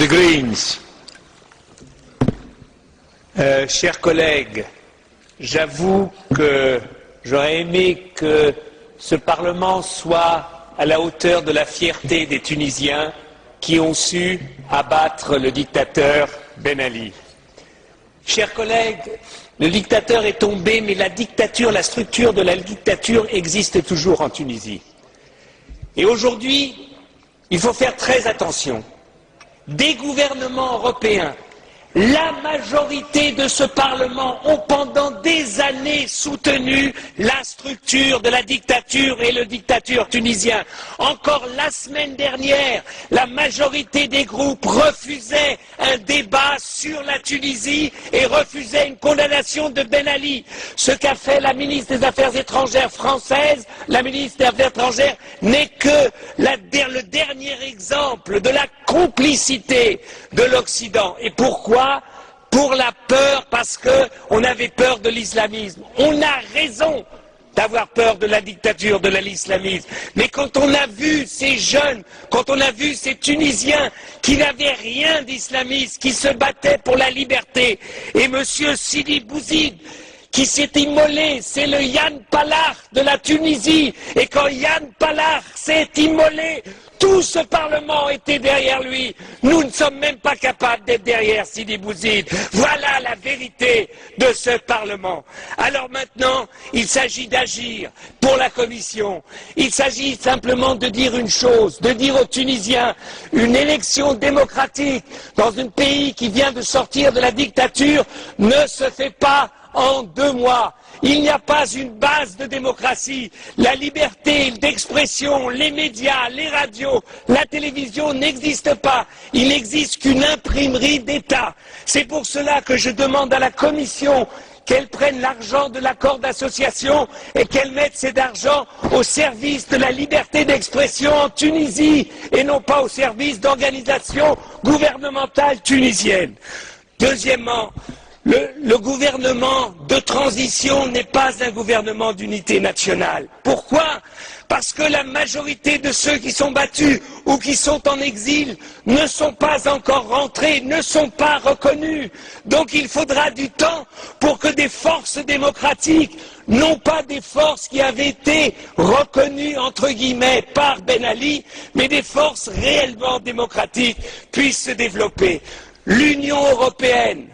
The Greens. Chers collègues, j'avoue que j'aurais aimé que ce Parlement soit à la hauteur de la fierté des Tunisiens qui ont su abattre le dictateur Ben Ali. Chers collègues, le dictateur est tombé, mais la dictature, la structure de la dictature existe toujours en Tunisie. Et aujourd'hui, il faut faire très attention. Des gouvernements européens, la majorité de ce Parlement ont pendant des années soutenu la structure de la dictature et le dictateur tunisien. Encore la semaine dernière, la majorité des groupes refusaient un débat sur la Tunisie et refusaient une condamnation de Ben Ali. Ce qu'a fait la ministre des Affaires étrangères française, la ministre des Affaires étrangères, n'est que le dernier exemple de la complicité de l'Occident. Et pourquoi ? Pour la peur, parce qu'on avait peur de l'islamisme. On a raison d'avoir peur de la dictature, de l'islamisme. Mais quand on a vu ces jeunes, quand on a vu ces Tunisiens qui n'avaient rien d'islamiste, qui se battaient pour la liberté, et M. Sidi Bouzid, qui s'est immolé, c'est le Yann Palach de la Tunisie, et quand Yann Palach s'est immolé, tout ce Parlement était derrière lui. Nous ne sommes même pas capables d'être derrière Sidi Bouzid. Voilà la vérité de ce Parlement. Alors maintenant, il s'agit d'agir pour la Commission. Il s'agit simplement de dire une chose, de dire aux Tunisiens, une élection démocratique dans un pays qui vient de sortir de la dictature ne se fait pas en 2 mois. Il n'y a pas une base de démocratie. La liberté d'expression, les médias, les radios, la télévision n'existent pas. Il n'existe qu'une imprimerie d'État. C'est pour cela que je demande à la Commission qu'elle prenne l'argent de l'accord d'association et qu'elle mette cet argent au service de la liberté d'expression en Tunisie et non pas au service d'organisations gouvernementales tunisiennes. Deuxièmement, le gouvernement de transition n'est pas un gouvernement d'unité nationale. Pourquoi ? Parce que la majorité de ceux qui sont battus ou qui sont en exil ne sont pas encore rentrés, ne sont pas reconnus. Donc il faudra du temps pour que des forces démocratiques, non pas des forces qui avaient été reconnues entre guillemets par Ben Ali, mais des forces réellement démocratiques puissent se développer. L'Union européenne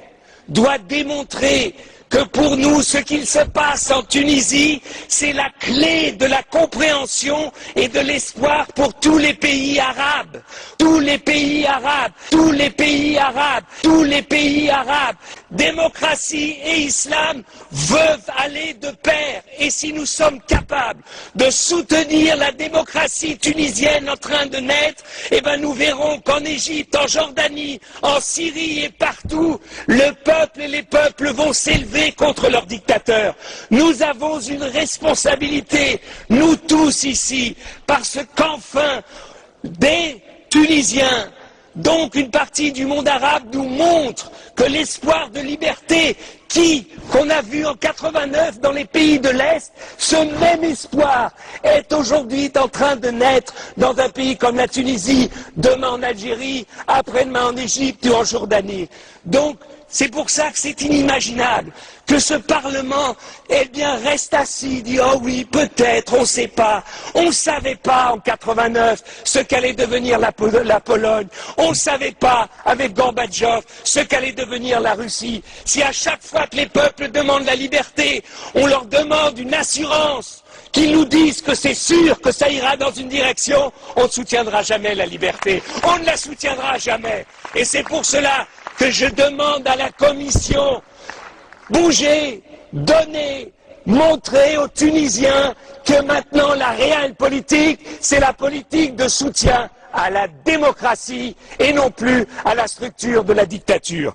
doit démontrer que pour nous, ce qu'il se passe en Tunisie, c'est la clé de la compréhension et de l'espoir pour tous les pays arabes. Tous les pays arabes, tous les pays arabes, tous les pays arabes. Démocratie et islam veulent aller de pair. Et si nous sommes capables de soutenir la démocratie tunisienne en train de naître, eh ben nous verrons qu'en Égypte, en Jordanie, en Syrie et partout, le peuple et les peuples vont s'élever contre leurs dictateurs. Nous avons une responsabilité, nous tous ici, parce qu'enfin, des Tunisiens, donc une partie du monde arabe, nous montre que l'espoir de liberté qu'on a vu en 89 dans les pays de l'Est, ce même espoir est aujourd'hui en train de naître dans un pays comme la Tunisie, demain en Algérie, après-demain en Égypte ou en Jordanie. Donc, c'est pour ça que c'est inimaginable que ce Parlement, eh bien, reste assis, dit « Oh oui, peut-être, on ne sait pas. On ne savait pas en 89 ce qu'allait devenir la Pologne. On ne savait pas, avec Gorbatchev, ce qu'allait devenir la Russie. Si à chaque fois que les peuples demandent la liberté, on leur demande une assurance, qu'ils nous disent que c'est sûr que ça ira dans une direction, on ne soutiendra jamais la liberté. On ne la soutiendra jamais. Et c'est pour cela que je demande à la Commission, bougez, donnez, montrez aux Tunisiens que maintenant la réelle politique, c'est la politique de soutien à la démocratie et non plus à la structure de la dictature.